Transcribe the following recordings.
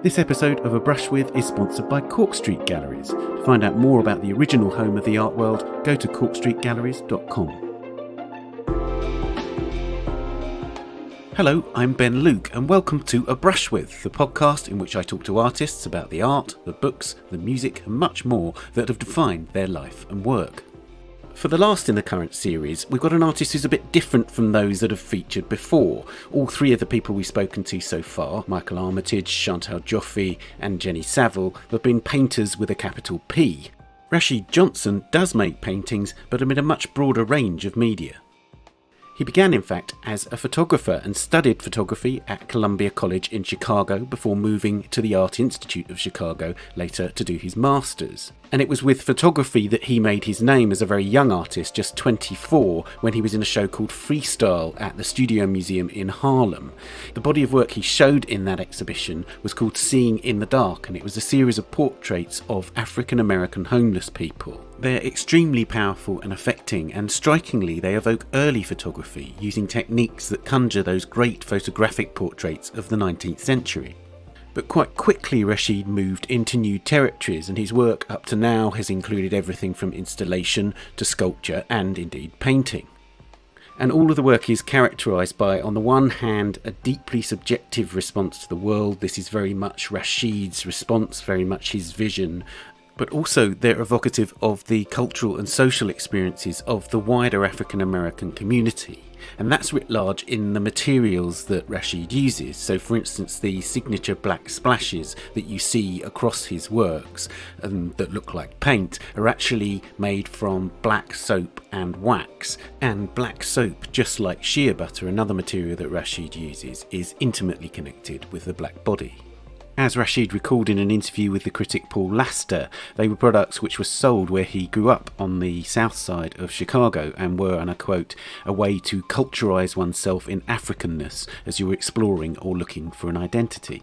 This episode of A Brush With is sponsored by Cork Street Galleries. To find out more about the original home of the art world, go to corkstreetgalleries.com. Hello, I'm Ben Luke, and welcome to A Brush With, the podcast in which I talk to artists about the art, the books, the music, and much more that have defined their life and work. For the last in the current series, we've got an artist who's a bit different from those that have featured before. All three of the people we've spoken to so far, Michael Armitage, Chantal Joffe and Jenny Saville, have been painters with a capital P. Rashid Johnson does make paintings, but amid a much broader range of media. He began, in fact, as a photographer and studied photography at Columbia College in Chicago before moving to the Art Institute of Chicago later to do his master's. And it was with photography that he made his name as a very young artist, just 24, when he was in a show called Freestyle at the Studio Museum in Harlem. The body of work he showed in that exhibition was called Seeing in the Dark, and it was a series of portraits of African American homeless people. They're extremely powerful and affecting, and strikingly they evoke early photography, using techniques that conjure those great photographic portraits of the 19th century. But quite quickly Rashid moved into new territories, and his work up to now has included everything from installation to sculpture and indeed painting. And all of the work is characterised by, on the one hand, a deeply subjective response to the world. This is very much Rashid's response, very much his vision. But also they're evocative of the cultural and social experiences of the wider African American community. And that's writ large in the materials that Rashid uses. So for instance, the signature black splashes that you see across his works that look like paint are actually made from black soap and wax. And black soap, just like shea butter, another material that Rashid uses, is intimately connected with the black body. As Rashid recalled in an interview with the critic Paul Laster, they were products which were sold where he grew up on the south side of Chicago and were, and I quote, a way to culturise oneself in Africanness as you were exploring or looking for an identity.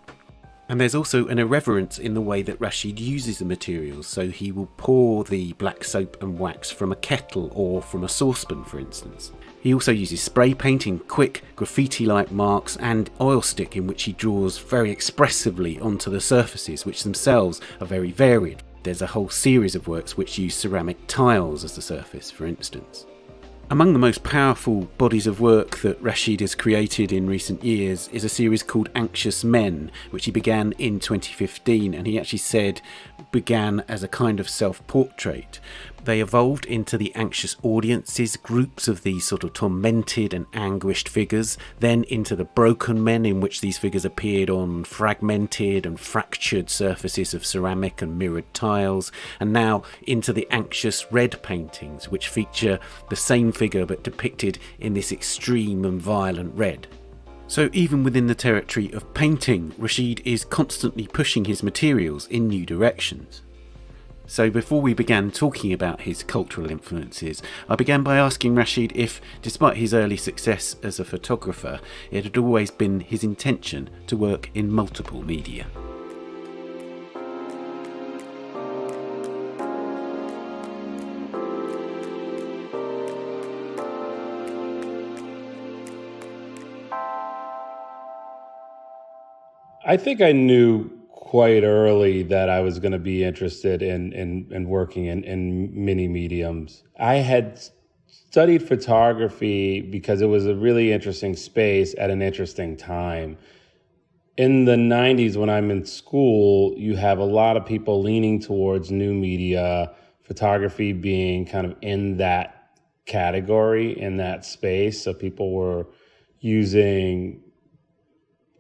And there's also an irreverence in the way that Rashid uses the materials, so he will pour the black soap and wax from a kettle or from a saucepan, for instance. He also uses spray paint in quick, graffiti-like marks and oil stick in which he draws very expressively onto the surfaces, which themselves are very varied. There's a whole series of works which use ceramic tiles as the surface, for instance. Among the most powerful bodies of work that Rashid has created in recent years is a series called Anxious Men, which he began in 2015, and he actually said began as a kind of self-portrait. They evolved into the anxious audiences, groups of these sort of tormented and anguished figures, then into the broken men in which these figures appeared on fragmented and fractured surfaces of ceramic and mirrored tiles, and now into the anxious red paintings, which feature the same figure but depicted in this extreme and violent red. So even within the territory of painting, Rashid is constantly pushing his materials in new directions. So before we began talking about his cultural influences, I began by asking Rashid if, despite his early success as a photographer, it had always been his intention to work in multiple media. I think I knew quite early that I was going to be interested in working in many mediums. I had studied photography because it was a really interesting space at an interesting time. In the 90s, when I'm in school, you have a lot of people leaning towards new media, photography being kind of in that category, in that space. So people were using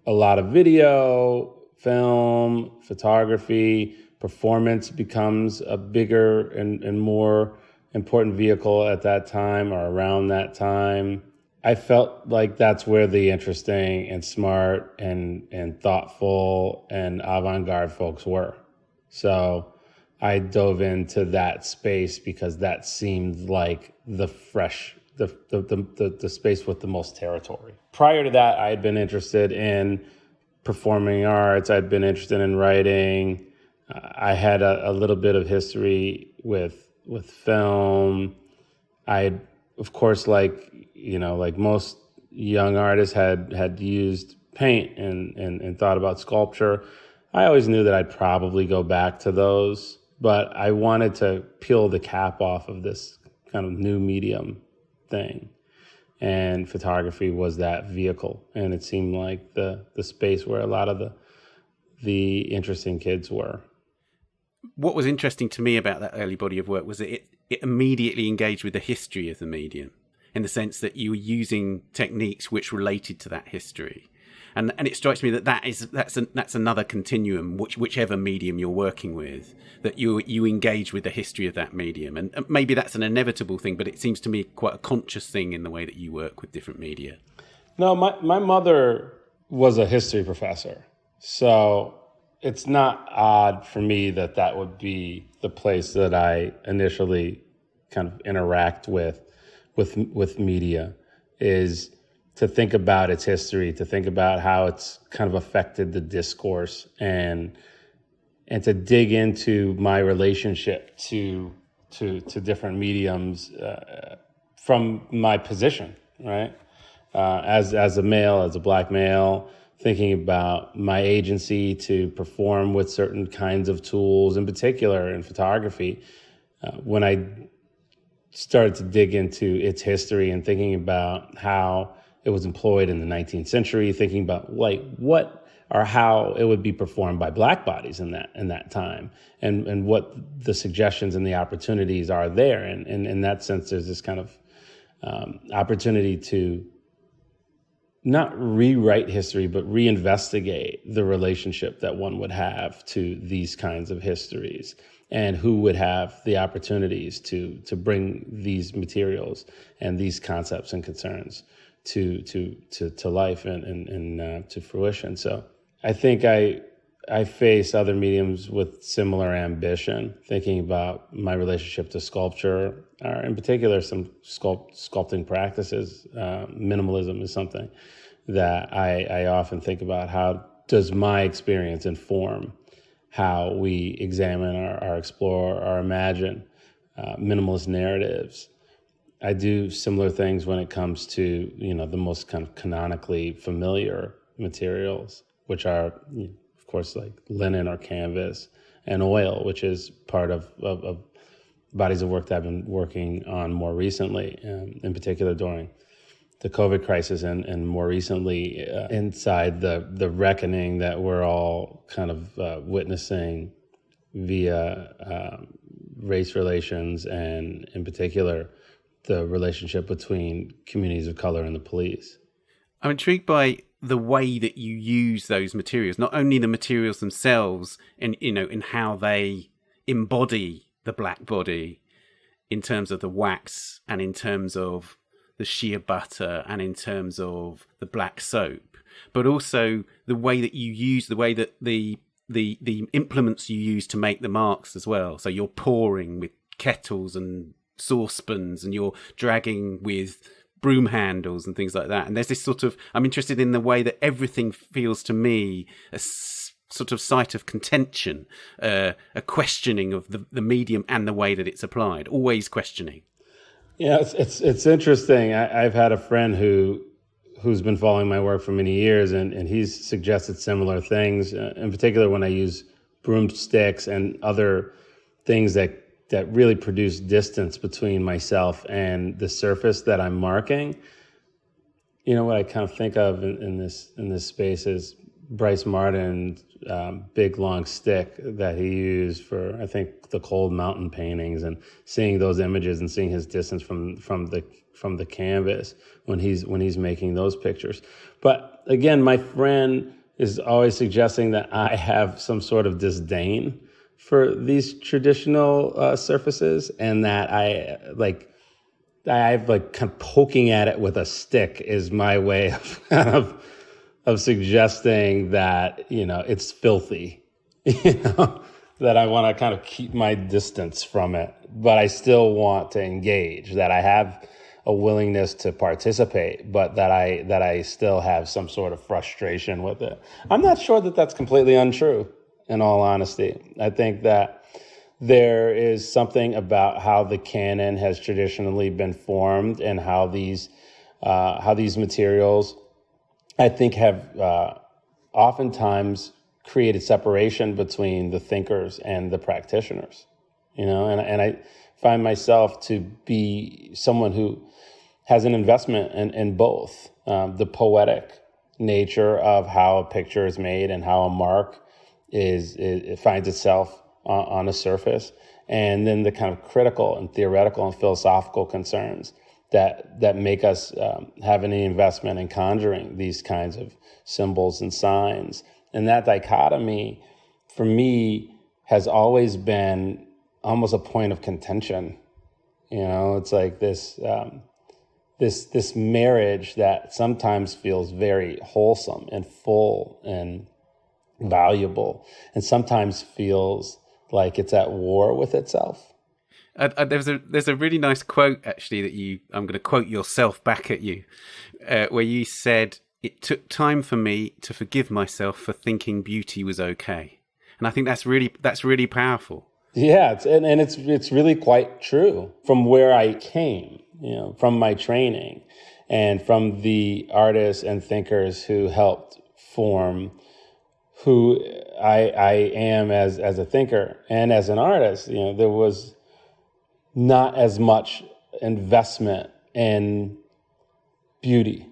a lot of video, film, photography. Performance becomes a bigger and more important vehicle at that time or around that time. I felt like that's where the interesting and smart and thoughtful and avant-garde folks were. So I dove into that space because that seemed like the fresh, the space with the most territory. Prior to that, I had been interested in performing arts. I'd been interested in writing. I had a little bit of history with film. I, of course, like most young artists, had used paint and thought about sculpture. I always knew that I'd probably go back to those, but I wanted to peel the cap off of this kind of new medium thing. And photography was that vehicle. And it seemed like the space where a lot of the interesting kids were. What was interesting to me about that early body of work was that it immediately engaged with the history of the medium, in the sense that you were using techniques which related to that history. And it strikes me that that's another continuum, whichever medium you're working with, that you engage with the history of that medium. And maybe that's an inevitable thing, but it seems to me quite a conscious thing in the way that you work with different media. No, my mother was a history professor, so it's not odd for me that would be the place that I initially kind of interact with media, is to think about its history, to think about how it's kind of affected the discourse, and to dig into my relationship to different mediums from my position, right? As a male, as a Black male, thinking about my agency to perform with certain kinds of tools, in particular in photography. When I started to dig into its history and thinking about how it was employed in the 19th century, thinking about like what or how it would be performed by Black bodies in that time, and what the suggestions and the opportunities are there. And in that sense, there's this kind of opportunity to not rewrite history, but reinvestigate the relationship that one would have to these kinds of histories, and who would have the opportunities to bring these materials and these concepts and concerns to life and to fruition. So I think I face other mediums with similar ambition, thinking about my relationship to sculpture, or in particular some sculpting practices. Minimalism is something that I often think about. How does my experience inform how we examine or explore or imagine minimalist narratives? I do similar things when it comes to, the most kind of canonically familiar materials, which are, of course, like linen or canvas, and oil, which is part of bodies of work that I've been working on more recently, in particular during the COVID crisis, and more recently inside the reckoning that we're all kind of witnessing via race relations, and in particular, the relationship between communities of color and the police. I'm intrigued by the way that you use those materials, not only the materials themselves in how they embody the Black body in terms of the wax, and in terms of the shea butter, and in terms of the black soap, but also the way that you use, the way that the implements you use to make the marks as well. So you're pouring with kettles and saucepans, and you're dragging with broom handles and things like that. And there's this sort of, I'm interested in the way that everything feels to me a sort of site of contention, a questioning of the medium and the way that it's applied, always questioning. Yeah, it's interesting. I've had a friend who's been following my work for many years, and he's suggested similar things, in particular when I use broomsticks and other things that really produce distance between myself and the surface that I'm marking. What I kind of think of in this space is Bryce Martin's big long stick that he used for, I think, the Cold Mountain paintings, and seeing those images and seeing his distance from the canvas when he's making those pictures. But again, my friend is always suggesting that I have some sort of disdain for these traditional surfaces, and that I've kind of poking at it with a stick is my way of suggesting that it's filthy, that I want to kind of keep my distance from it, but I still want to engage, that I have a willingness to participate, but that I still have some sort of frustration with it. I'm not sure that that's completely untrue, in all honesty. I think that there is something about how the canon has traditionally been formed, and how these materials, I think, have oftentimes created separation between the thinkers and the practitioners, and I find myself to be someone who has an investment in both the poetic nature of how a picture is made and how a mark it finds itself on a surface, and then the kind of critical and theoretical and philosophical concerns that make us have any investment in conjuring these kinds of symbols and signs. And that dichotomy, for me, has always been almost a point of contention. It's like this marriage that sometimes feels very wholesome and full and valuable, and sometimes feels like it's at war with itself. There's a really nice quote, actually, that I'm going to quote yourself back at you, where you said, "It took time for me to forgive myself for thinking beauty was okay." And I think that's really powerful. Yeah, it's really quite true. From where I came, from my training, and from the artists and thinkers who helped form who I am as a thinker and as an artist, there was not as much investment in beauty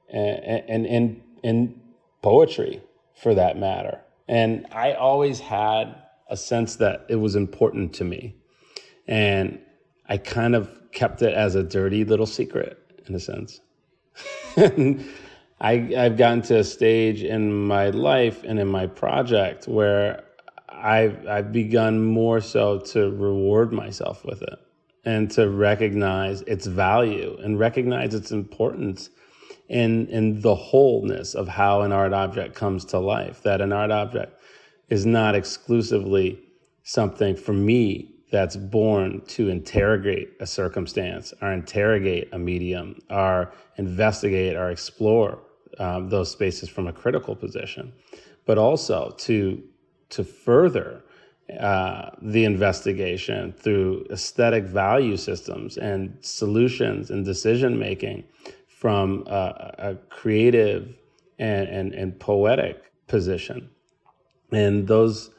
and in poetry, for that matter. And I always had a sense that it was important to me. And I kind of kept it as a dirty little secret, in a sense. And I've gotten to a stage in my life and in my project where I've begun more so to reward myself with it and to recognize its value and recognize its importance in the wholeness of how an art object comes to life. That an art object is not exclusively something for me that's born to interrogate a circumstance or interrogate a medium or investigate or explore those spaces from a critical position, but also to further the investigation through aesthetic value systems and solutions and decision-making from a creative and poetic position. And those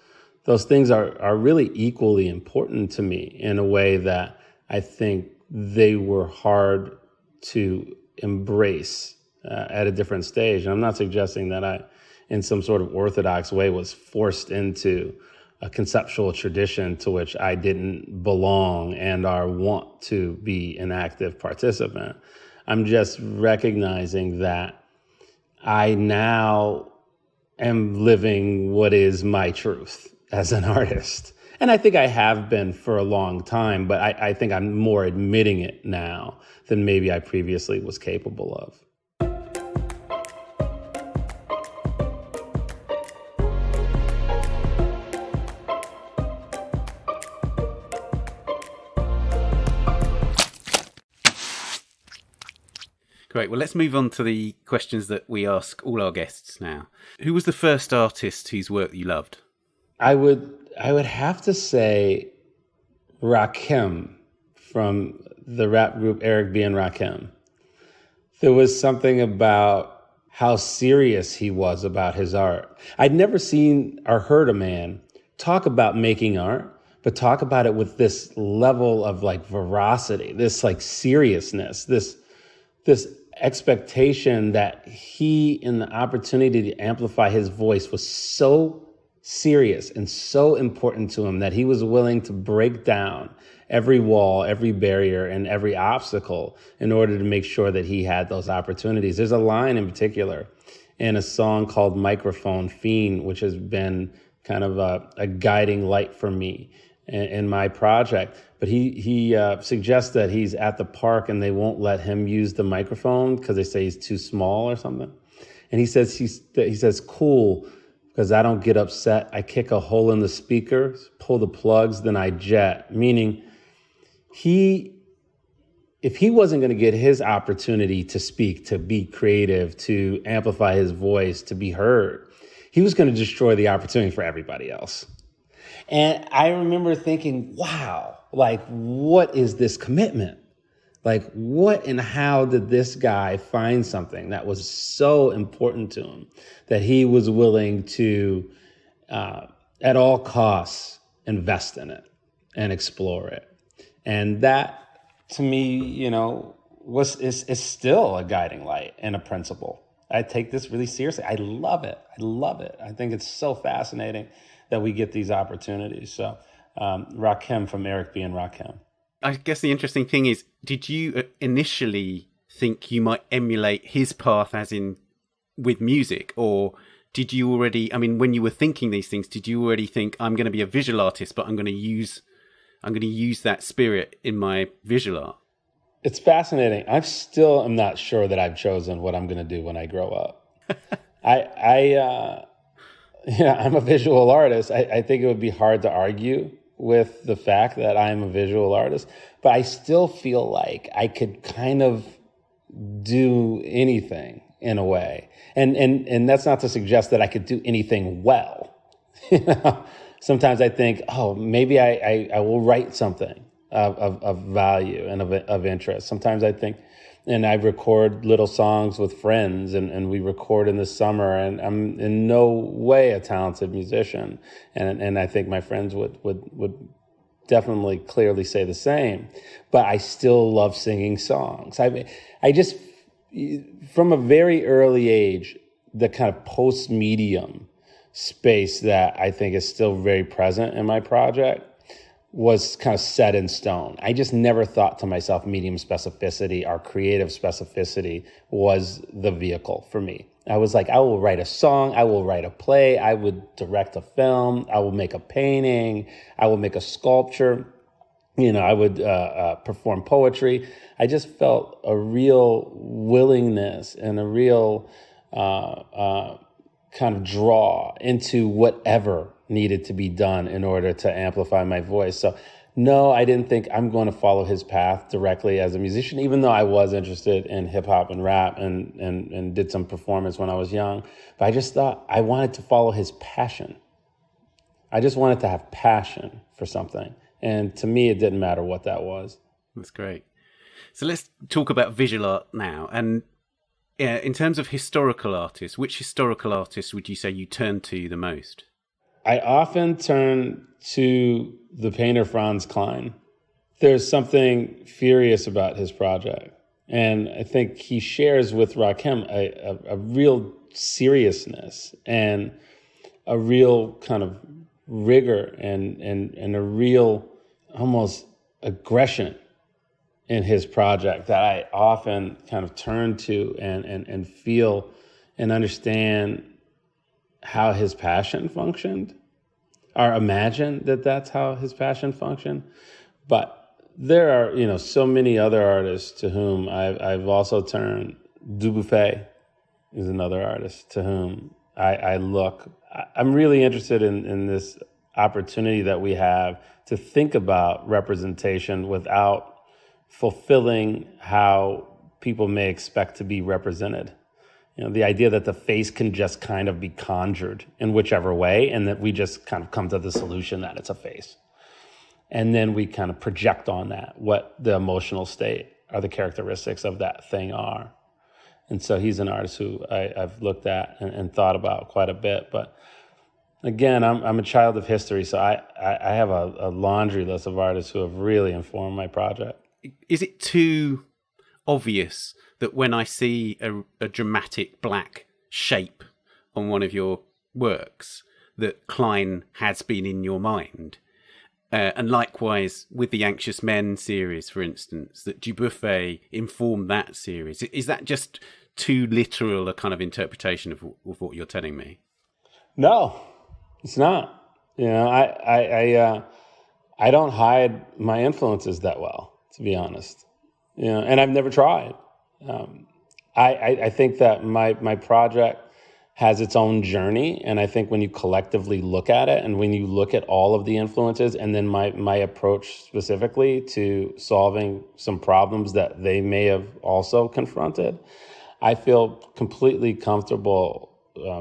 things are really equally important to me in a way that I think they were hard to embrace at a different stage. And I'm not suggesting that I, in some sort of orthodox way, was forced into a conceptual tradition to which I didn't belong and or want to be an active participant. I'm just recognizing that I now am living what is my truth as an artist. And I think I have been for a long time, but I think I'm more admitting it now than maybe I previously was capable of. Great. Well, let's move on to the questions that we ask all our guests now. Who was the first artist whose work you loved? I would have to say Rakim from the rap group Eric B. and Rakim. There was something about how serious he was about his art. I'd never seen or heard a man talk about making art, but talk about it with this level of like veracity, this like seriousness, this expectation that he, in the opportunity to amplify his voice, was so serious and so important to him that he was willing to break down every wall, every barrier, and every obstacle in order to make sure that he had those opportunities. There's a line in particular in a song called Microphone Fiend, which has been kind of a guiding light for me in my project. But he suggests that he's at the park and they won't let him use the microphone because they say he's too small or something. And he says, cool, because I don't get upset. I kick a hole in the speakers, pull the plugs, then I jet. Meaning if he wasn't going to get his opportunity to speak, to be creative, to amplify his voice, to be heard, he was going to destroy the opportunity for everybody else. And I remember thinking, wow, like, what is this commitment? Like, what and how did this guy find something that was so important to him that he was willing to at all costs, invest in it and explore it. And that, to me, is still a guiding light and a principle. I take this really seriously. I love it. I think it's so fascinating that we get these opportunities. So Rakim from Eric B. and Rakim. I guess the interesting thing is, did you initially think you might emulate his path as in with music, or did you already, when you were thinking these things, did you already think, I'm going to be a visual artist, but I'm going to use that spirit in my visual art? It's fascinating. I still am not sure that I've chosen what I'm going to do when I grow up. I'm a visual artist. I think it would be hard to argue with the fact that I'm a visual artist, but I still feel like I could kind of do anything in a way. And that's not to suggest that I could do anything well. Sometimes I think, maybe I will write something of value and of interest. Sometimes I think, and I record little songs with friends, and we record in the summer, and I'm in no way a talented musician. And I think my friends would definitely clearly say the same, but I still love singing songs. I just, from a very early age, the kind of post-medium space that I think is still very present in my project was kind of set in stone. I just never thought to myself medium specificity or creative specificity was the vehicle for me. I was like, I will write a song, I will write a play, I would direct a film, I will make a painting, I will make a sculpture, I would perform poetry. I just felt a real willingness and a real kind of draw into whatever needed to be done in order to amplify my voice. So no, I didn't think I'm going to follow his path directly as a musician, even though I was interested in hip hop and rap and did some performance when I was young. But I just thought I wanted to follow his passion. I just wanted to have passion for something. And to me, it didn't matter what that was. That's great. So let's talk about visual art now. And in terms of historical artists, which historical artists would you say you turn to the most? I often turn to the painter Franz Kline. There's something furious about his project. And I think he shares with Rakim a real seriousness and a real kind of rigor and a real almost aggression in his project that I often kind of turn to and feel and understand how his passion functioned, or imagine that that's how his passion functioned. But there are, so many other artists to whom I've also turned. Dubuffet is another artist to whom I look. I'm really interested in this opportunity that we have to think about representation without fulfilling how people may expect to be represented. The idea that the face can just kind of be conjured in whichever way, and that we just kind of come to the solution that it's a face. And then we kind of project on that what the emotional state or the characteristics of that thing are. And so he's an artist who I've looked at and thought about quite a bit. But again, I'm a child of history, so I have a laundry list of artists who have really informed my project. Is it too obvious that when I see a dramatic black shape on one of your works, that Kline has been in your mind? And likewise with the Anxious Men series, for instance, that Dubuffet informed that series. Is that just too literal a kind of interpretation of what you're telling me? No, it's not. I don't hide my influences that well, to be honest. And I've never tried. I think that my project has its own journey, and I think when you collectively look at it, and when you look at all of the influences, and then my approach specifically to solving some problems that they may have also confronted, I feel completely comfortable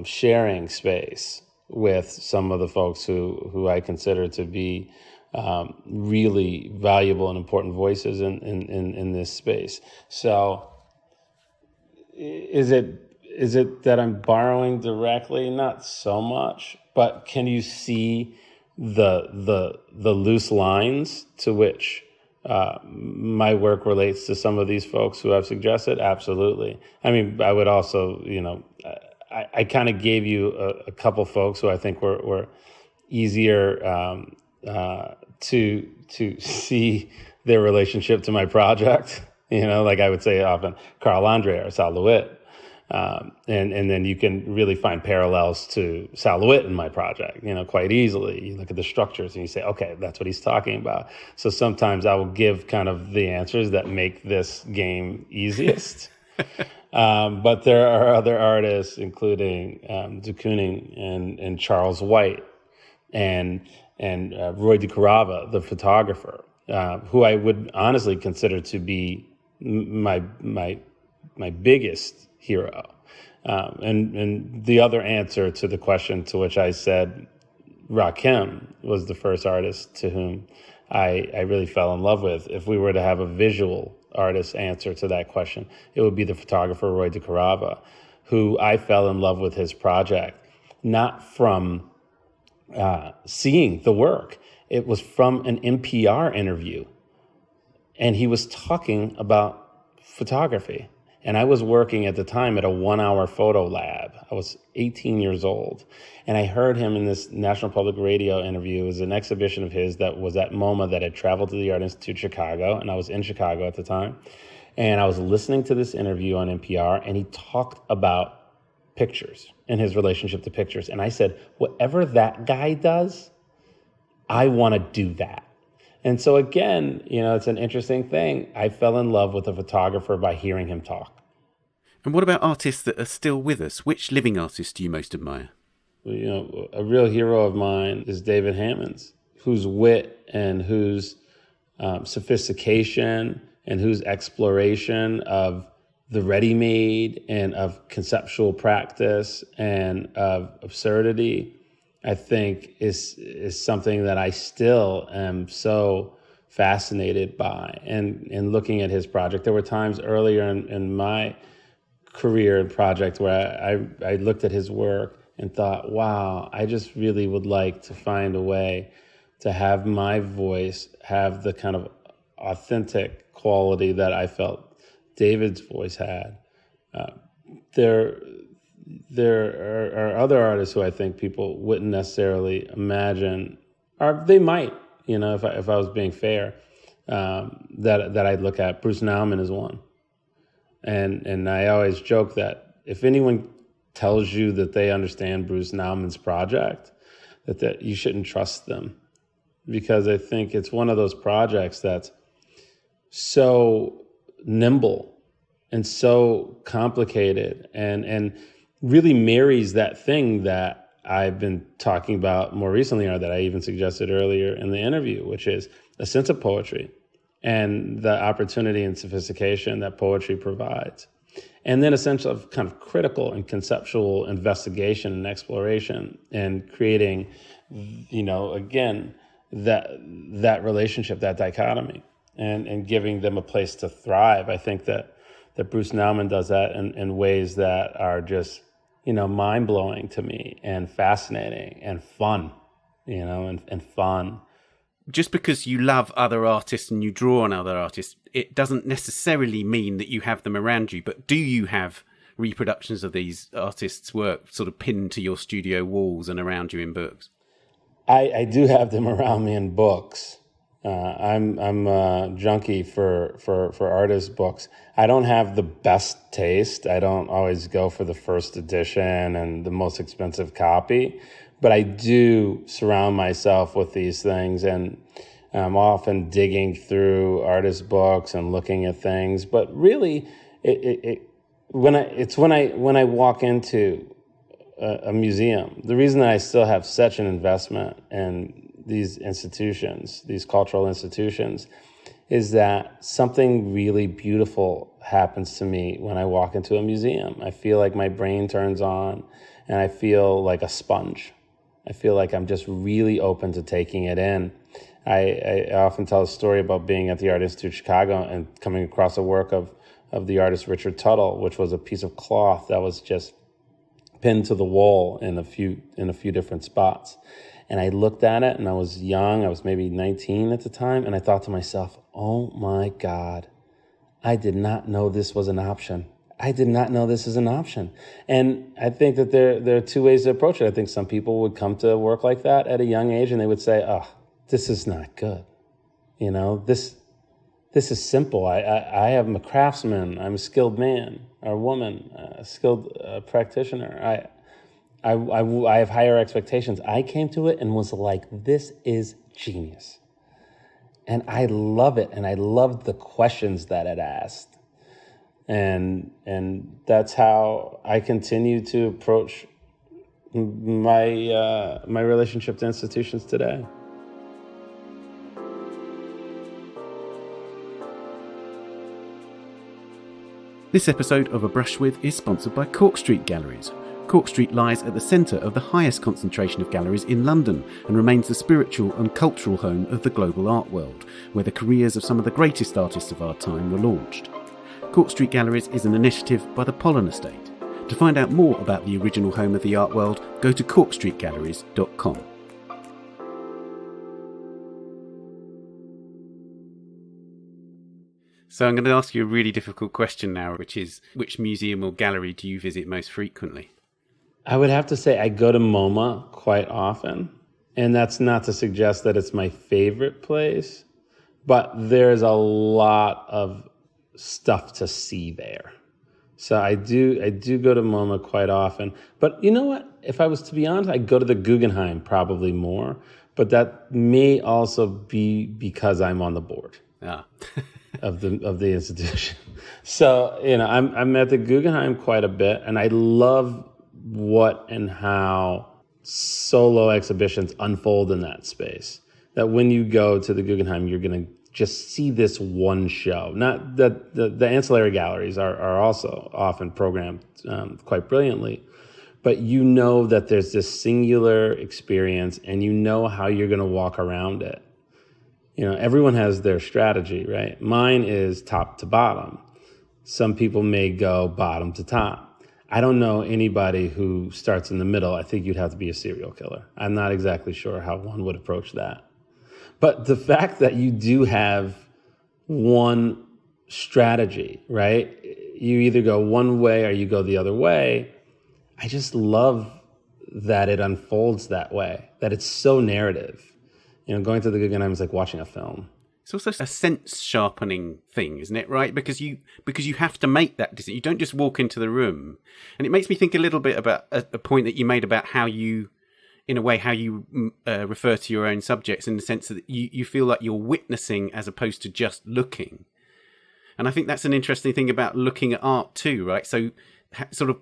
sharing space with some of the folks who I consider to be really valuable and important voices in this space. So is it that I'm borrowing directly? Not so much, but can you see the loose lines to which my work relates to some of these folks who I've suggested? Absolutely. I mean, I would also, I kind of gave you a couple folks who I think were easier to see their relationship to my project. Like I would say often, Carl Andre or Sal Lewitt. And then you can really find parallels to Sal Lewitt in my project, quite easily. You look at the structures and you say, okay, that's what he's talking about. So sometimes I will give kind of the answers that make this game easiest. But there are other artists, including de Kooning and Charles White and Roy DeCarava, the photographer, who I would honestly consider to be my biggest hero. And the other answer to the question to which I said Rakim was the first artist to whom I really fell in love with. If we were to have a visual artist answer to that question, it would be the photographer Roy DeCarava, who I fell in love with his project, not from seeing the work. It was from an NPR interview. And he was talking about photography. And I was working at the time at a 1-hour photo lab. I was 18 years old. And I heard him in this National Public Radio interview. It was an exhibition of his that was at MoMA that had traveled to the Art Institute Chicago. And I was in Chicago at the time. And I was listening to this interview on NPR. And he talked about pictures and his relationship to pictures. And I said, whatever that guy does, I want to do that. And so again, it's an interesting thing. I fell in love with a photographer by hearing him talk. And what about artists that are still with us? Which living artists do you most admire? A real hero of mine is David Hammons, whose wit and whose sophistication and whose exploration of the ready-made and of conceptual practice and of absurdity, I think is something that I still am so fascinated by. And looking at his project, there were times earlier in my career and project where I looked at his work and thought, wow, I just really would like to find a way to have my voice have the kind of authentic quality that I felt David's voice had. There are other artists who I think people wouldn't necessarily imagine, or they might, if I was being fair, that I'd look at. Bruce Nauman is one. And I always joke that if anyone tells you that they understand Bruce Nauman's project, that you shouldn't trust them. Because I think it's one of those projects that's so nimble and so complicated and really marries that thing that I've been talking about more recently, or that I even suggested earlier in the interview, which is a sense of poetry and the opportunity and sophistication that poetry provides. And then a sense of kind of critical and conceptual investigation and exploration and creating, again, that relationship, that dichotomy, and giving them a place to thrive. I think that Bruce Nauman does that in ways that are just, mind-blowing to me and fascinating and fun, and fun. Just because you love other artists and you draw on other artists, it doesn't necessarily mean that you have them around you. But do you have reproductions of these artists' work sort of pinned to your studio walls and around you in books? I do have them around me in books. I'm a junkie for artist books. I don't have the best taste. I don't always go for the first edition and the most expensive copy, but I do surround myself with these things, and I'm often digging through artist books and looking at things. But really, when I walk into a museum, the reason that I still have such an investment in these institutions, these cultural institutions, is that something really beautiful happens to me when I walk into a museum. I feel like my brain turns on and I feel like a sponge. I feel like I'm just really open to taking it in. I often tell a story about being at the Art Institute Chicago and coming across a work of the artist Richard Tuttle, which was a piece of cloth that was just pinned to the wall in a few different spots. And I looked at it, and I was young. I was maybe 19 at the time. And I thought to myself, oh my God, I did not know this was an option. I did not know this is an option. And I think that there are two ways to approach it. I think some people would come to work like that at a young age, and they would say, oh, this is not good. You know, this is simple. I am a craftsman. I'm a skilled man or woman, a skilled practitioner. I have higher expectations. I came to it and was like, this is genius. And I love it. And I loved the questions that it asked. And that's how I continue to approach my relationship to institutions today. This episode of A Brush With is sponsored by Cork Street Galleries. Cork Street lies at the centre of the highest concentration of galleries in London and remains the spiritual and cultural home of the global art world, where the careers of some of the greatest artists of our time were launched. Cork Street Galleries is an initiative by the Pollen Estate. To find out more about the original home of the art world, go to corkstreetgalleries.com. So I'm going to ask you a really difficult question now, which is, which museum or gallery do you visit most frequently? I would have to say I go to MoMA quite often, and that's not to suggest that it's my favorite place, but there's a lot of stuff to see there. So I do go to MoMA quite often. But you know what? If I was to be honest, I go to the Guggenheim probably more, but that may also be because I'm on the board. of the institution. So, you know, I'm at the Guggenheim quite a bit, and I love what and how solo exhibitions unfold in that space. That when you go to the Guggenheim, you're going to just see this one show. Not that the ancillary galleries are also often programmed quite brilliantly, but you know that there's this singular experience, and you know how you're going to walk around it. You know, everyone has their strategy, right? Mine is top to bottom. Some people may go bottom to top. I don't know anybody who starts in the middle. I think you'd have to be a serial killer. I'm not exactly sure how one would approach that. But the fact that you do have one strategy, right? You either go one way or you go the other way. I just love that it unfolds that way, that it's so narrative. You know, going to the Guggenheim is like watching a film. It's also a sense sharpening thing, isn't it? Right? Because you have to make that decision. You don't just walk into the room. And it makes me think a little bit about a point that you made about how you, in a way, how you refer to your own subjects, in the sense that you feel like you're witnessing as opposed to just looking. And I think that's an interesting thing about looking at art too, right? So sort of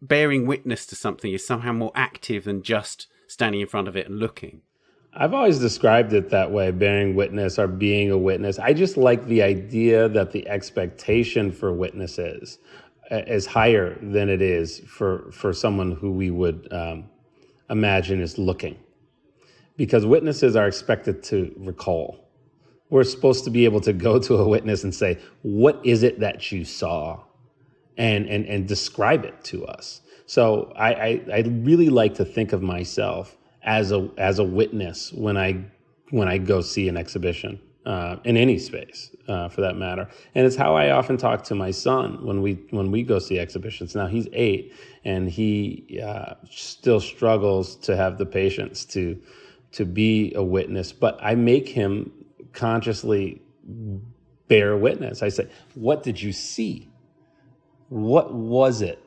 bearing witness to something is somehow more active than just standing in front of it and looking. I've always described it that way, bearing witness or being a witness. I just like the idea that the expectation for witnesses is higher than it is for someone who we would imagine is looking. Because witnesses are expected to recall. We're supposed to be able to go to a witness and say, what is it that you saw? And describe it to us. So I really like to think of myself as a witness when I go see an exhibition in any space for that matter. And it's how I often talk to my son when we go see exhibitions. Now he's 8 and he still struggles to have the patience to be a witness, but I make him consciously bear witness. I say, what did you see? What was it?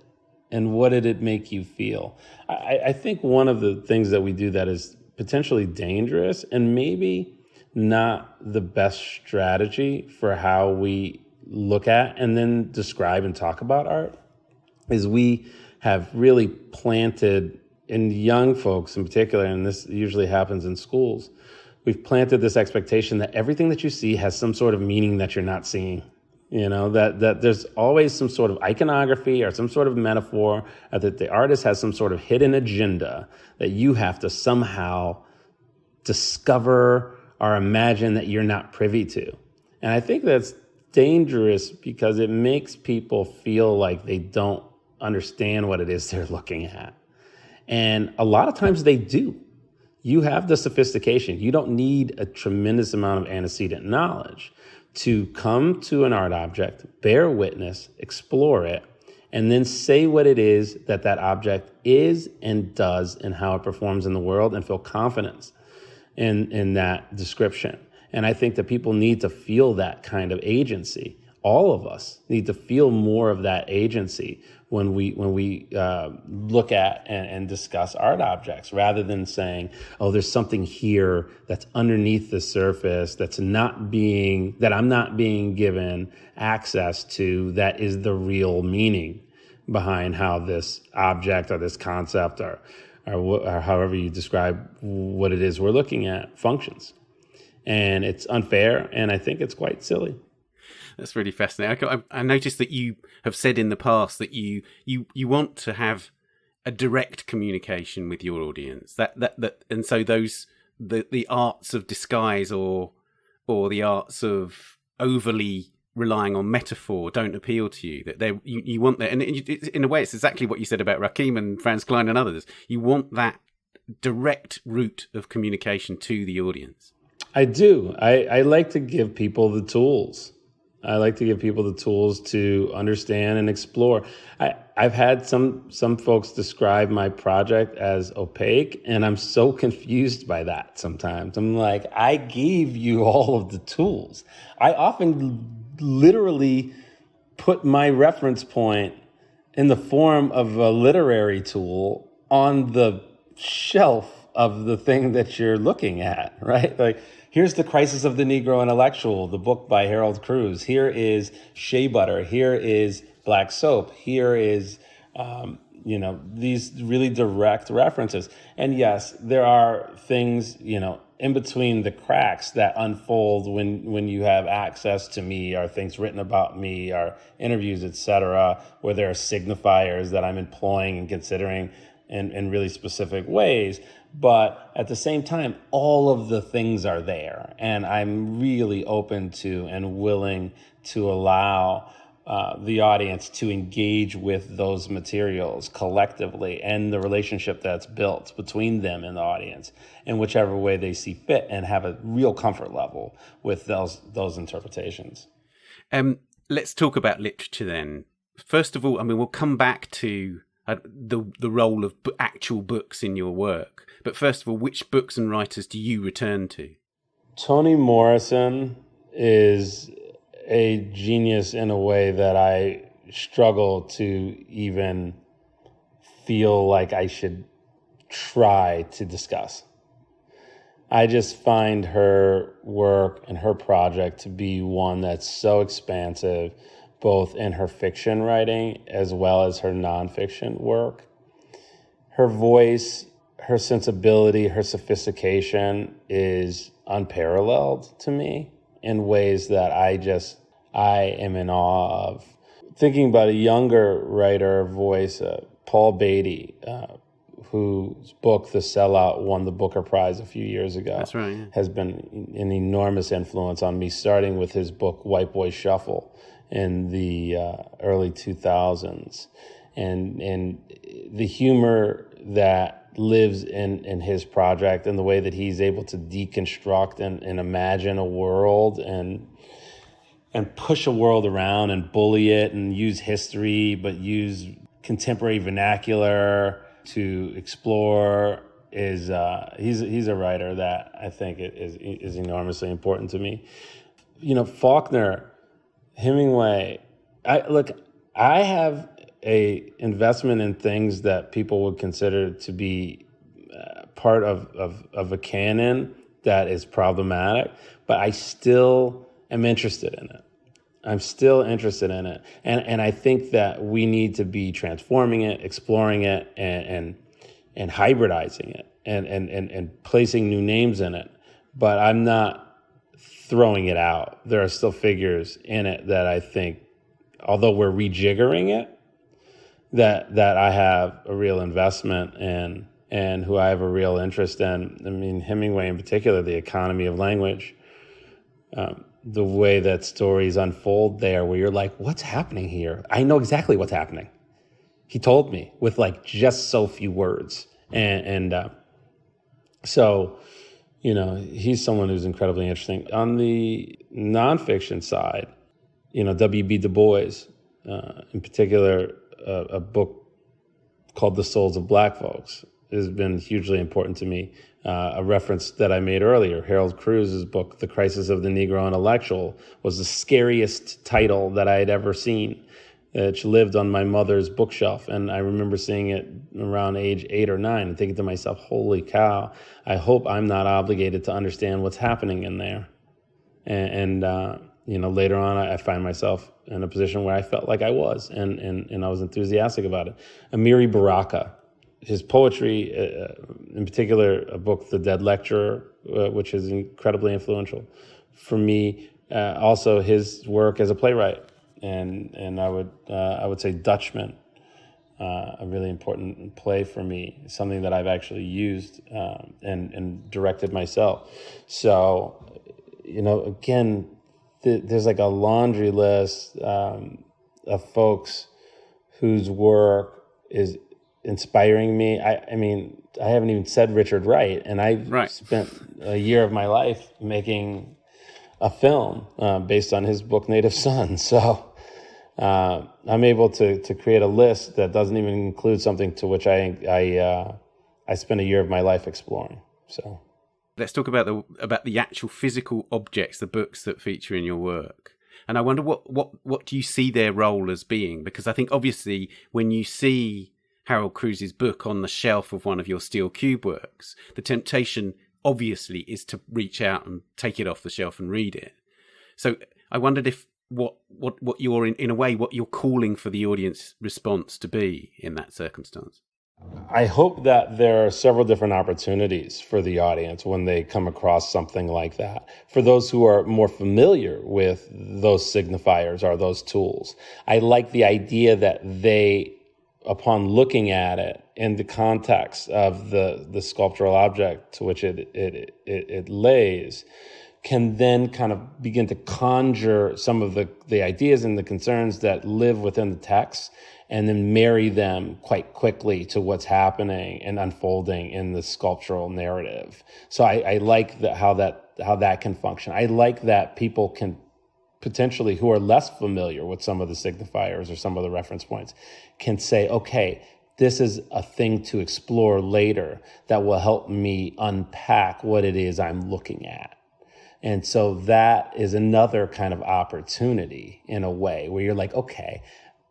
And what did it make you feel? I think one of the things that we do that is potentially dangerous and maybe not the best strategy for how we look at and then describe and talk about art is we have really planted in young folks in particular, and this usually happens in schools, we've planted this expectation that everything that you see has some sort of meaning that you're not seeing. You know, that there's always some sort of iconography or some sort of metaphor, or that the artist has some sort of hidden agenda that you have to somehow discover or imagine that you're not privy to. And I think that's dangerous because it makes people feel like they don't understand what it is they're looking at. And a lot of times they do. You have the sophistication. You don't need a tremendous amount of antecedent knowledge to come to an art object, bear witness, explore it, and then say what it is that object is and does and how it performs in the world, and feel confidence in that description. And I think that people need to feel that kind of agency. All of us need to feel more of that agency when we look at and discuss art objects, rather than saying, oh, there's something here that's underneath the surface that I'm not being given access to, that is the real meaning behind how this object or this concept or however you describe what it is we're looking at functions. And it's unfair, and I think it's quite silly. That's really fascinating. I noticed that you have said in the past that you want to have a direct communication with your audience. And so the arts of disguise or the arts of overly relying on metaphor don't appeal to you. That you want that, and in a way, it's exactly what you said about Rakim and Franz Kline and others. You want that direct route of communication to the audience. I do. I like to give people the tools. I like to give people the tools to understand and explore. I've had some folks describe my project as opaque, and I'm so confused by that sometimes. I'm like, I gave you all of the tools. I often literally put my reference point in the form of a literary tool on the shelf of the thing that you're looking at, right? Like, here's The Crisis of the Negro Intellectual, the book by Harold Cruz. Here is shea butter. Here is black soap. Here is, these really direct references. And yes, there are things, in between the cracks that unfold when you have access to me, or things written about me, or interviews, etc., where there are signifiers that I'm employing and considering in really specific ways. But at the same time, all of the things are there, and I'm really open to and willing to allow the audience to engage with those materials collectively, and the relationship that's built between them and the audience in whichever way they see fit, and have a real comfort level with those interpretations. Let's talk about literature then. First of all, we'll come back to the role of actual books in your work. But first of all, which books and writers do you return to? Toni Morrison is a genius in a way that I struggle to even feel like I should try to discuss. I just find her work and her project to be one that's so expansive, both in her fiction writing as well as her nonfiction work. Her voice, her sensibility, her sophistication is unparalleled to me in ways that I am in awe of. Thinking about a younger writer voice, Paul Beatty, whose book, The Sellout, won the Booker Prize a few years ago. That's right, yeah. Has been an enormous influence on me, starting with his book, White Boy Shuffle, in the early 2000s. And the humor that lives in his project, and the way that he's able to deconstruct and imagine a world and push a world around and bully it and use history, but use contemporary vernacular to explore is he's a writer that I think is enormously important to me. Faulkner, Hemingway. I have a investment in things that people would consider to be part of a canon that is problematic, but I still am interested in it. I'm still interested in it. And I think that we need to be transforming it, exploring it, and hybridizing it and placing new names in it. But I'm not throwing it out. There are still figures in it that I think, although we're rejiggering it, that I have a real investment in, and who I have a real interest in. Hemingway in particular, the economy of language, the way that stories unfold there, where you're like, what's happening here? I know exactly what's happening. he told me with like just so few words. So, he's someone who's incredibly interesting. On the nonfiction side, W.B. Du Bois, in particular, a book called The Souls of Black Folks has been hugely important to me. A reference that I made earlier, Harold Cruz's book, The Crisis of the Negro Intellectual, was the scariest title that I had ever seen. It lived on my mother's bookshelf, and I remember seeing it around age 8 or 9 and thinking to myself, holy cow, I hope I'm not obligated to understand what's happening in there. And later on, I find myself in a position where I felt like I was, and I was enthusiastic about it. Amiri Baraka, his poetry, in particular, a book, The Dead Lecturer, which is incredibly influential for me. Also, his work as a playwright. And I would say Dutchman, a really important play for me, something that I've actually used and directed myself. So, again, there's like a laundry list of folks whose work is inspiring me. I mean, I haven't even said Richard Wright, and I spent a year of my life making a film based on his book Native Son. So I'm able to create a list that doesn't even include something to which I spent a year of my life exploring. So let's talk about the actual physical objects, the books that feature in your work. And I wonder what do you see their role as being? Because I think obviously when you see Harold Cruz's book on the shelf of one of your steel cube works, the temptation obviously is to reach out and take it off the shelf and read it. So I wondered if what you're in a way, what you're calling for the audience response to be in that circumstance. I hope that there are several different opportunities for the audience when they come across something like that. For those who are more familiar with those signifiers or those tools, I like the idea that they, upon looking at it in the context of the sculptural object to which it lays, can then kind of begin to conjure some of the ideas and the concerns that live within the text, and then marry them quite quickly to what's happening and unfolding in the sculptural narrative. So I like how that can function. I like that people can potentially, who are less familiar with some of the signifiers or some of the reference points, can say, okay, this is a thing to explore later that will help me unpack what it is I'm looking at. And so that is another kind of opportunity in a way where you're like, okay,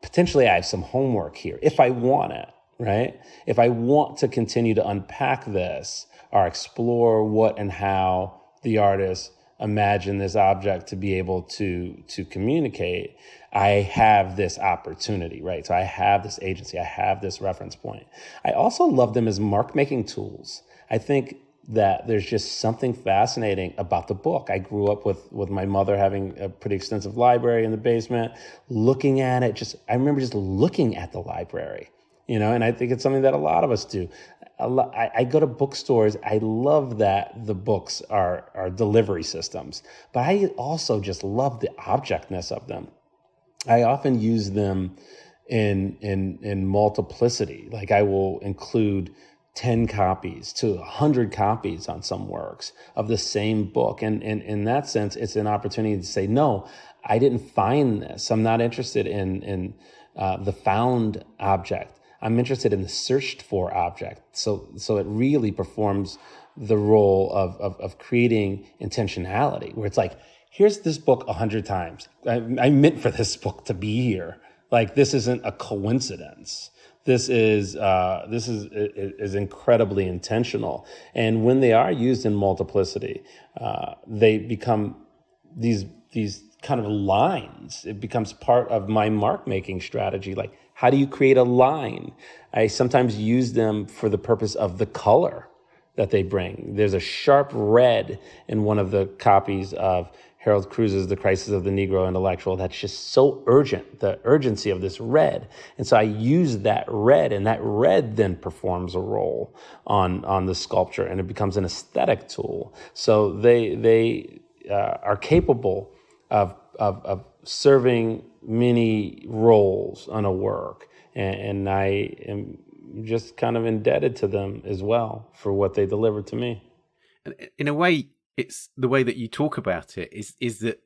potentially I have some homework here if I want it, right? If I want to continue to unpack this or explore what and how the artist imagined this object to be able to communicate, I have this opportunity, right? So I have this agency, I have this reference point. I also love them as mark-making tools. I think that there's just something fascinating about the book. I grew up with my mother having a pretty extensive library in the basement, looking at it. I remember just looking at the library, and I think it's something that a lot of us do. I go to bookstores. I love that the books are delivery systems, but I also just love the objectness of them. I often use them in multiplicity. Like I will include 10 copies to 100 copies on some works of the same book. And in that sense, it's an opportunity to say, no, I didn't find this. I'm not interested in the found object. I'm interested in the searched for object. So it really performs the role of creating intentionality, where it's like, here's this book 100 times. I meant for this book to be here. Like, this isn't a coincidence. This is incredibly intentional. And when they are used in multiplicity, they become these kind of lines. It becomes part of my mark-making strategy. Like, how do you create a line? I sometimes use them for the purpose of the color that they bring. There's a sharp red in one of the copies of Harold Cruz's The Crisis of the Negro Intellectual that's just so urgent, the urgency of this red. And so I use that red, and that red then performs a role on the sculpture, and it becomes an aesthetic tool. So they are capable of serving many roles on a work. and I am just kind of indebted to them as well for what they delivered to me. In a way, it's the way that you talk about it is that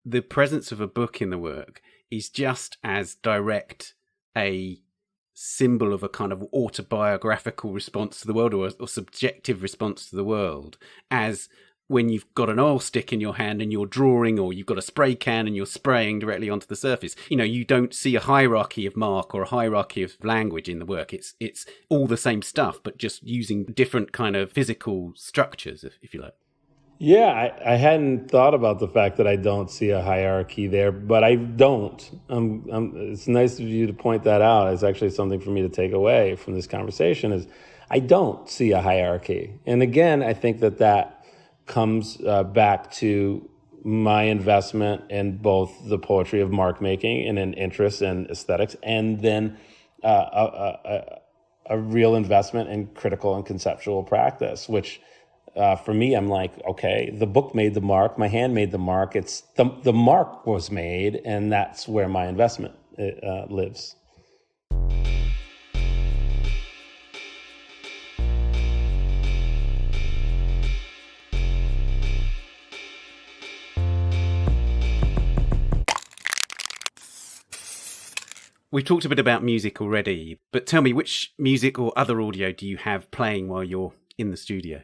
the presence of a book in the work is just as direct a symbol of a kind of autobiographical response to the world, or subjective response to the world, as when you've got an oil stick in your hand and you're drawing, or you've got a spray can and you're spraying directly onto the surface. You don't see a hierarchy of mark or a hierarchy of language in the work. It's all the same stuff, but just using different kind of physical structures, if you like. Yeah, I hadn't thought about the fact that I don't see a hierarchy there, but I don't. It's nice of you to point that out. It's actually something for me to take away from this conversation is I don't see a hierarchy. And again, I think that comes back to my investment in both the poetry of mark making and an interest in aesthetics, and then a real investment in critical and conceptual practice, which for me, I'm like, okay, the book made the mark, my hand made the mark. It's the mark was made, and that's where my investment lives. We've talked a bit about music already, but tell me, which music or other audio do you have playing while you're in the studio?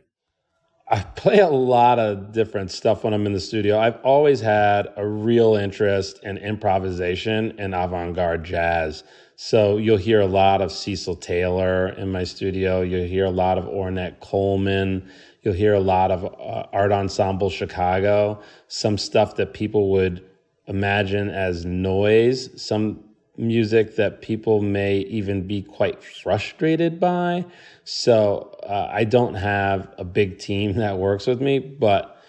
I play a lot of different stuff when I'm in the studio. I've always had a real interest in improvisation and avant-garde jazz. So you'll hear a lot of Cecil Taylor in my studio. You'll hear a lot of Ornette Coleman. You'll hear a lot of Art Ensemble Chicago, some stuff that people would imagine as noise, some music that people may even be quite frustrated by. So I don't have a big team that works with me, but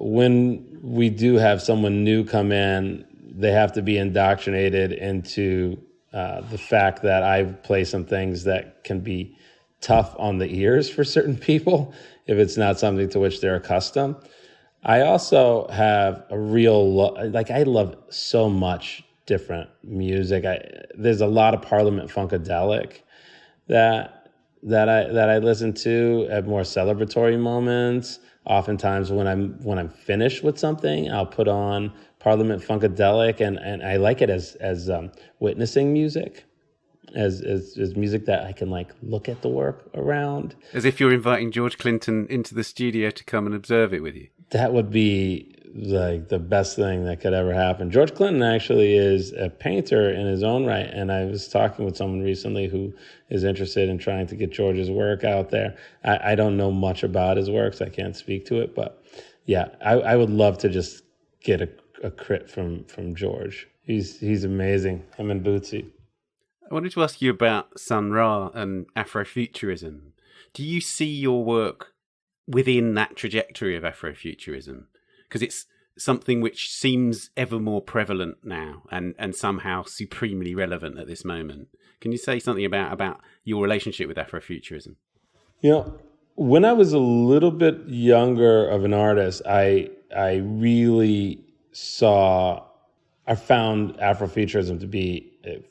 when we do have someone new come in, they have to be indoctrinated into the fact that I play some things that can be tough on the ears for certain people if it's not something to which they're accustomed. I also have a real, I love so much different music. There's a lot of Parliament Funkadelic that I listen to at more celebratory moments. Oftentimes when I'm finished with something, I'll put on Parliament Funkadelic, and I like it as witnessing music, as music that I can look at the work around. As if you're inviting George Clinton into the studio to come and observe it with you. That would be the best thing that could ever happen. George Clinton actually is a painter in his own right, and I was talking with someone recently who is interested in trying to get George's work out there. I don't know much about his work, so I can't speak to it, but yeah, I would love to just get a crit from George. He's amazing, him and Bootsy. I wanted to ask you about Sun Ra and Afrofuturism. Do you see your work within that trajectory of Afrofuturism? Because it's something which seems ever more prevalent now and somehow supremely relevant at this moment. Can you say something about your relationship with Afrofuturism? When I was a little bit younger of an artist, I really I found Afrofuturism to be a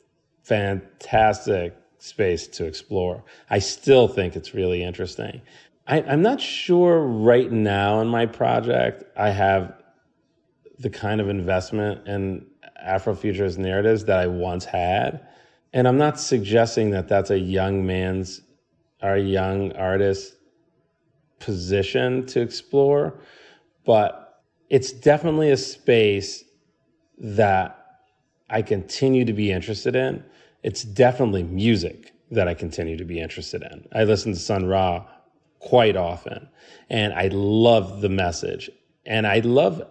fantastic space to explore. I still think it's really interesting. I'm not sure right now in my project I have the kind of investment in Afrofuturist narratives that I once had. And I'm not suggesting that that's a young artist's position to explore, but it's definitely a space that I continue to be interested in. It's definitely music that I continue to be interested in. I listen to Sun Ra quite often, and I love the message, and I love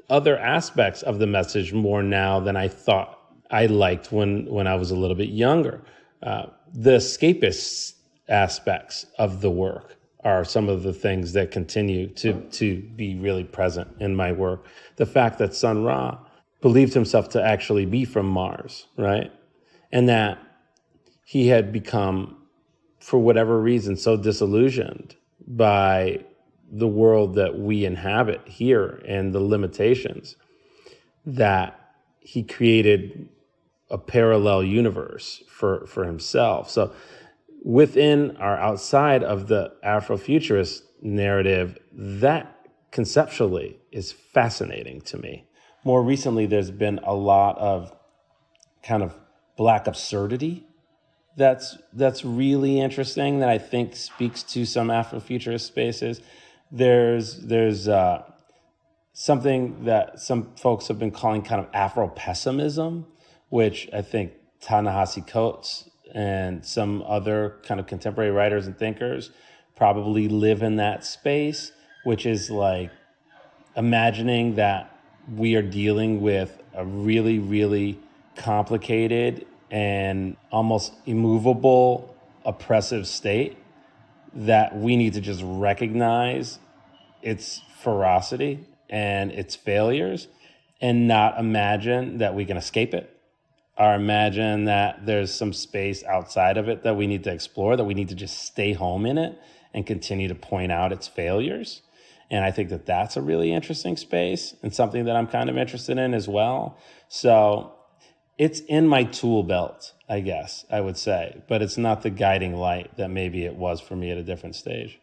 other aspects of the message more now than I thought I liked when I was a little bit younger. The escapist aspects of the work are some of the things that continue to be really present in my work. The fact that Sun Ra believed himself to actually be from Mars, right? And that he had become, for whatever reason, so disillusioned by the world that we inhabit here and the limitations that he created a parallel universe for himself. So within or outside of the Afrofuturist narrative, that conceptually is fascinating to me. More recently, there's been a lot of kind of Black absurdity that's really interesting, that I think speaks to some Afrofuturist spaces. There's something that some folks have been calling kind of Afro-Pessimism, which I think Ta-Nehisi Coates and some other kind of contemporary writers and thinkers probably live in that space, which is like imagining that we are dealing with a really, really complicated and almost immovable oppressive state, that we need to just recognize its ferocity and its failures and not imagine that we can escape it, or imagine that there's some space outside of it that we need to explore, that we need to just stay home in it and continue to point out its failures. And I think that that's a really interesting space and something that I'm kind of interested in as well. So it's in my tool belt, I guess I would say, but it's not the guiding light that maybe it was for me at a different stage.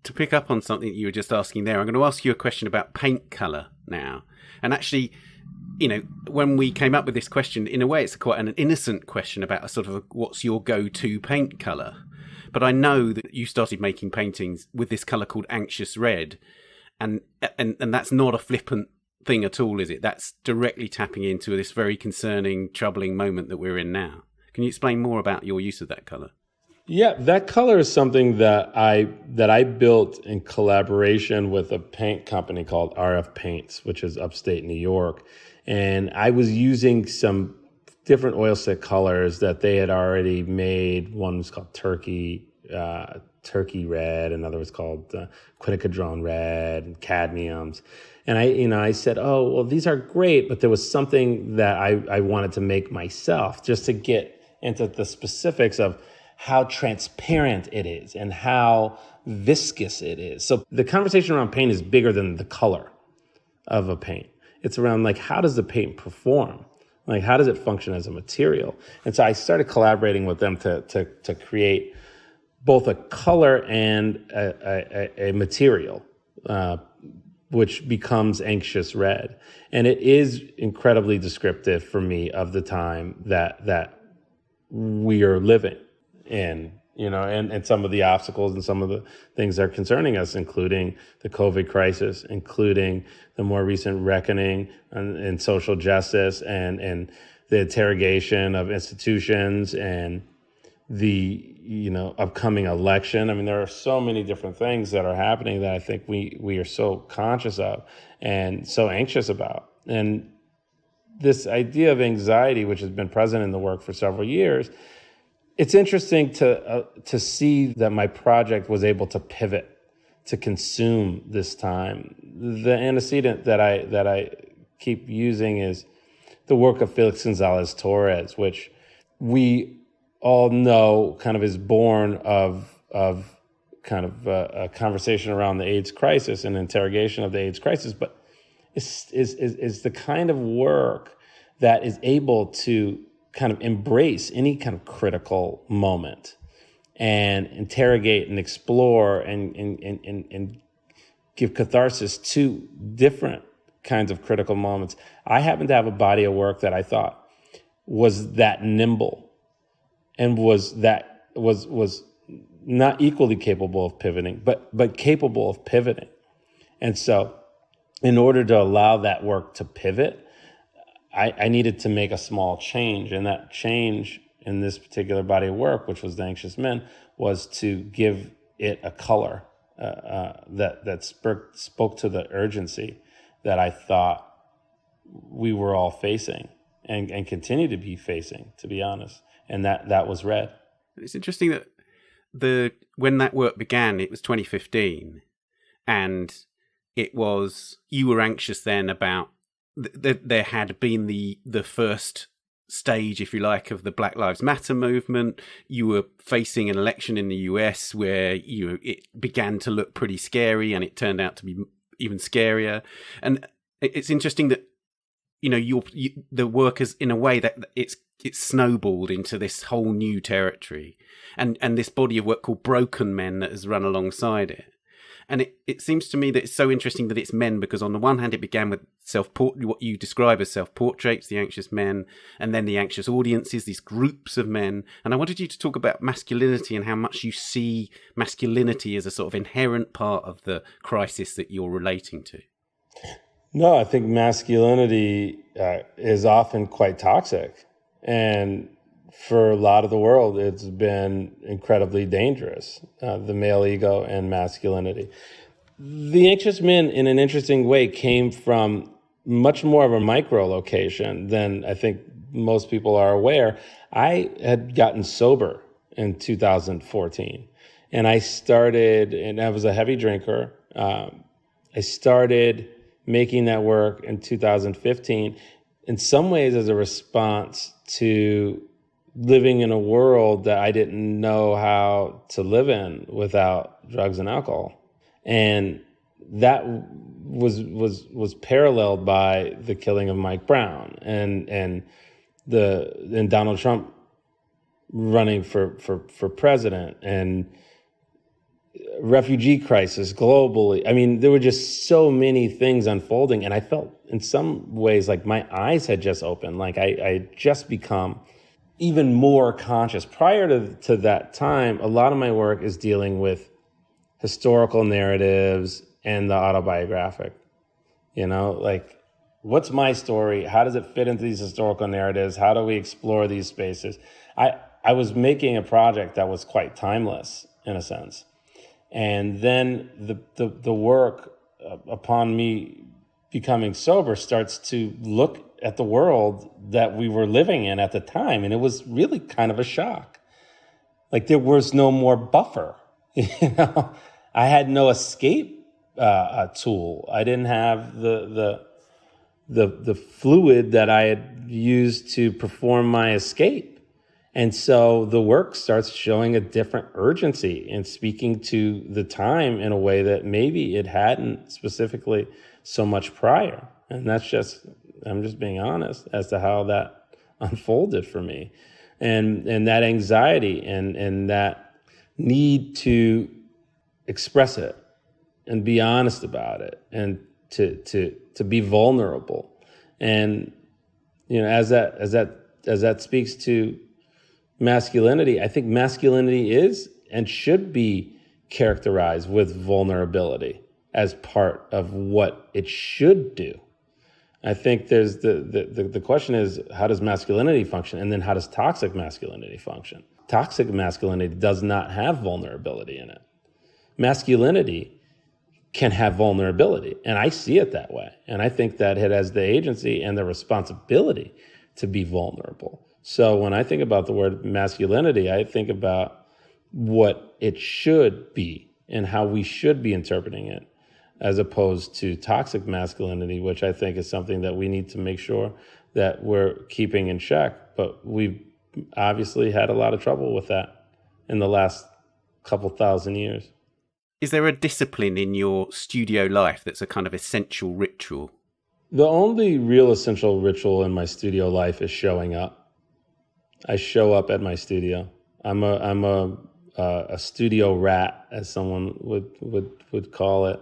To pick up on something that you were just asking there, I'm going to ask you a question about paint colour now. And actually, when we came up with this question, in a way, it's quite an innocent question about a sort of what's your go-to paint colour. But I know that you started making paintings with this colour called anxious red, and that's not a flippant thing at all, is it? That's directly tapping into this very concerning, troubling moment that we're in now. Can you explain more about your use of that colour? Yeah, that color is something that I built in collaboration with a paint company called RF Paints, which is upstate New York. And I was using some different oilstick colors that they had already made. One was called turkey red, another was called quinacridone red, and cadmiums. And I said, oh, well, these are great, but there was something that I wanted to make myself, just to get into the specifics of how transparent it is and how viscous it is. So the conversation around paint is bigger than the color of a paint. It's around, like, how does the paint perform? Like, how does it function as a material? And so I started collaborating with them to create both a color and a material, which becomes anxious red. And it is incredibly descriptive for me of the time that we are living in, and some of the obstacles and some of the things that are concerning us, including the COVID crisis, including the more recent reckoning in social justice and the interrogation of institutions and the upcoming election. I mean, there are so many different things that are happening that I think we are so conscious of and so anxious about. And this idea of anxiety, which has been present in the work for several years, it's interesting to see that my project was able to pivot, to consume this time. The antecedent that I keep using is the work of Felix Gonzalez Torres, which we all know kind of is born of kind of a conversation around the AIDS crisis and interrogation of the AIDS crisis, but is the kind of work that is able to kind of embrace any kind of critical moment and interrogate and explore and give catharsis to different kinds of critical moments. I happen to have a body of work that I thought was that nimble and was not equally capable of pivoting, but capable of pivoting. And so in order to allow that work to pivot, I needed to make a small change. And that change in this particular body of work, which was The Anxious Men, was to give it a color that spoke to the urgency that I thought we were all facing and continue to be facing, to be honest. And that was red. It's interesting that when that work began, it was 2015, and you were anxious then about there had been the first stage, if you like, of the Black Lives Matter movement. You were facing an election in the US where it began to look pretty scary, and it turned out to be even scarier. And it's interesting that the work is in a way that it's snowballed into this whole new territory, and this body of work called Broken Men that has run alongside it. And it seems to me that it's so interesting that it's men, because on the one hand, it began with what you describe as self-portraits, the anxious men, and then the anxious audiences, these groups of men. And I wanted you to talk about masculinity and how much you see masculinity as a sort of inherent part of the crisis that you're relating to. No, I think masculinity is often quite toxic. And for a lot of the world, it's been incredibly dangerous, the male ego and masculinity. The anxious men, in an interesting way, came from much more of a micro location than I think most people are aware. I had gotten sober in 2014, and I was a heavy drinker. I started making that work in 2015, in some ways as a response to living in a world that I didn't know how to live in without drugs and alcohol. And that was paralleled by the killing of Mike Brown and Donald Trump running for president, and refugee crisis globally. I mean, there were just so many things unfolding, and I felt in some ways like my eyes had just opened, like I had just become even more conscious. Prior to that time, a lot of my work is dealing with historical narratives and the autobiographic. Like, what's my story? How does it fit into these historical narratives? How do we explore these spaces? I was making a project that was quite timeless in a sense. And then the work upon me becoming sober starts to look at the world that we were living in at the time. And it was really kind of a shock. Like, there was no more buffer. I had no escape tool. I didn't have the fluid that I had used to perform my escape. And so the work starts showing a different urgency and speaking to the time in a way that maybe it hadn't specifically so much prior. And I'm just being honest as to how that unfolded for me. And that anxiety and that need to express it and be honest about it and to be vulnerable. And, as that speaks to masculinity, I think masculinity is and should be characterized with vulnerability as part of what it should do. I think there's the question is, how does masculinity function? And then how does toxic masculinity function? Toxic masculinity does not have vulnerability in it. Masculinity can have vulnerability, and I see it that way. And I think that it has the agency and the responsibility to be vulnerable. So when I think about the word masculinity, I think about what it should be and how we should be interpreting it, as opposed to toxic masculinity, which I think is something that we need to make sure that we're keeping in check. But we've obviously had a lot of trouble with that in the last couple thousand years. Is there a discipline in your studio life that's a kind of essential ritual? The only real essential ritual in my studio life is showing up. I show up at my studio. I'm a studio rat, as someone would call it.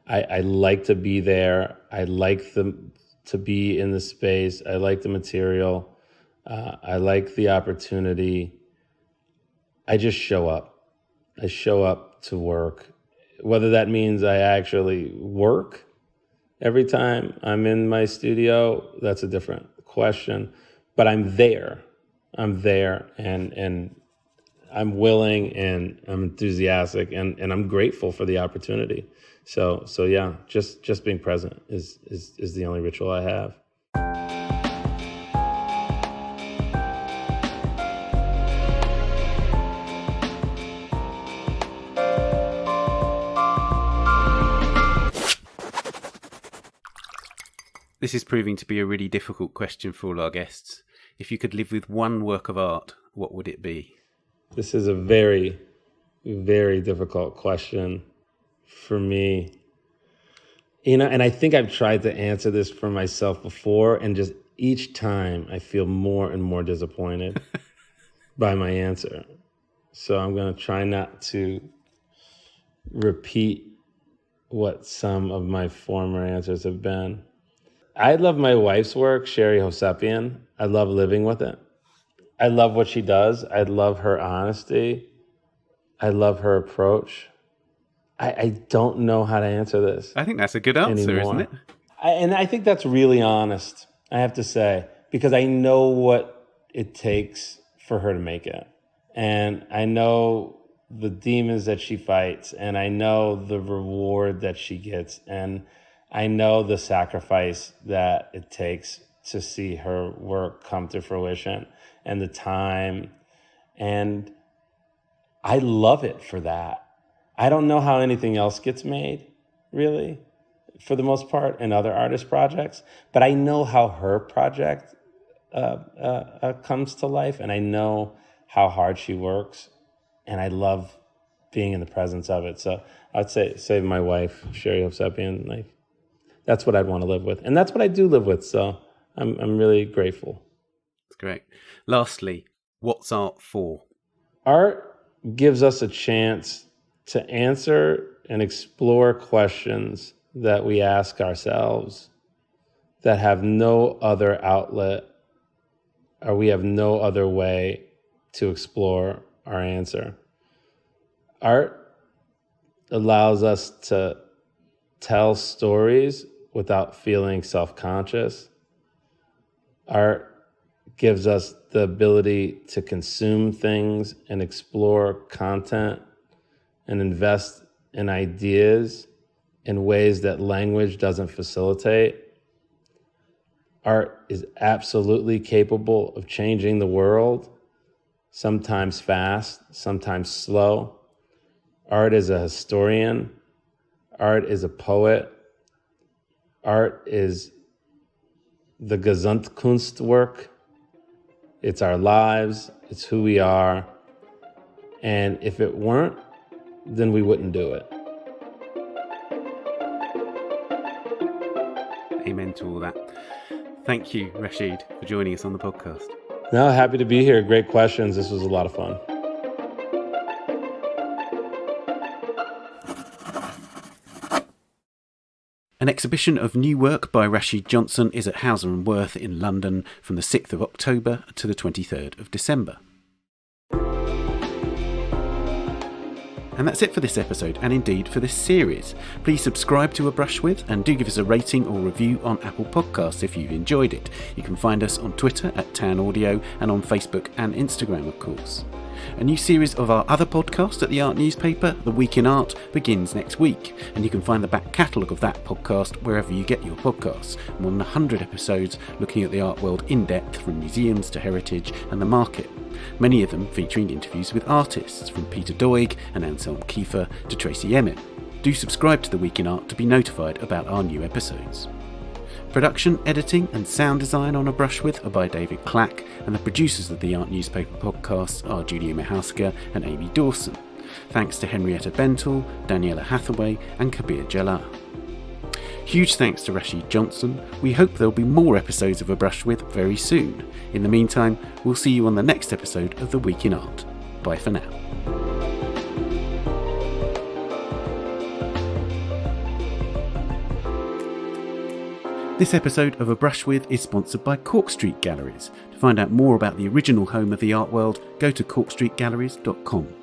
I like to be there. I like to be in the space. I like the material. I like the opportunity. I just show up. I show up to work. Whether that means I actually work every time I'm in my studio, that's a different question. But I'm there. I'm there, and I'm willing, and I'm enthusiastic, and I'm grateful for the opportunity. So yeah, just being present is the only ritual I have. This is proving to be a really difficult question for all our guests. If you could live with one work of art, what would it be? This is a very, very difficult question for me. And I think I've tried to answer this for myself before, and just each time I feel more and more disappointed by my answer. So I'm going to try not to repeat what some of my former answers have been. I love my wife's work, Sherry Hosepian. I love living with it. I love what she does. I love her honesty. I love her approach. I don't know how to answer this. I think that's a good answer, anymore. Isn't it? And I think that's really honest, I have to say, because I know what it takes for her to make it. And I know the demons that she fights, and I know the reward that she gets, and I know the sacrifice that it takes to see her work come to fruition, and the time. And I love it for that. I don't know how anything else gets made, really, for the most part, in other artist projects. But I know how her project comes to life, and I know how hard she works, and I love being in the presence of it. So I'd say my wife, Sherry Hosepian, like, that's what I'd want to live with, and that's what I do live with. So I'm really grateful. That's great. Lastly, what's art for? Art gives us a chance to answer and explore questions that we ask ourselves that have no other outlet, or we have no other way to explore our answer. Art allows us to tell stories without feeling self-conscious. Art gives us the ability to consume things and explore content and invest in ideas in ways that language doesn't facilitate. Art is absolutely capable of changing the world, sometimes fast, sometimes slow. Art is a historian. Art is a poet. Art is the Gesamtkunstwerk. It's our lives. It's who we are. And if it weren't, then we wouldn't do it. Amen to all that. Thank you, Rashid, for joining us on the podcast. No, happy to be here. Great questions. This was a lot of fun. An exhibition of new work by Rashid Johnson is at Hauser and Wirth in London from the 6th of October to the 23rd of December. And that's it for this episode, and indeed for this series. Please subscribe to A Brush With, and do give us a rating or review on Apple Podcasts if you've enjoyed it. You can find us on Twitter at Tan Audio, and on Facebook and Instagram, of course. A new series of our other podcast at the art newspaper, The Week in Art, begins next week, and you can find the back catalogue of that podcast wherever you get your podcasts. More than 100 episodes looking at the art world in depth, from museums to heritage and the market. Many of them featuring interviews with artists, from Peter Doig and Anselm Kiefer to Tracy Emin. Do subscribe to The Week in Art to be notified about our new episodes. Production, editing and sound design on A Brush With are by David Clack, and the producers of the Art Newspaper podcasts are Julia Mihauska and Amy Dawson. Thanks to Henrietta Bentel, Daniela Hathaway and Kabir Jalal. Huge thanks to Rashid Johnson. We hope there'll be more episodes of A Brush With very soon. In the meantime, we'll see you on the next episode of The Week in Art. Bye for now. This episode of A Brush With is sponsored by Cork Street Galleries. To find out more about the original home of the art world, go to corkstreetgalleries.com.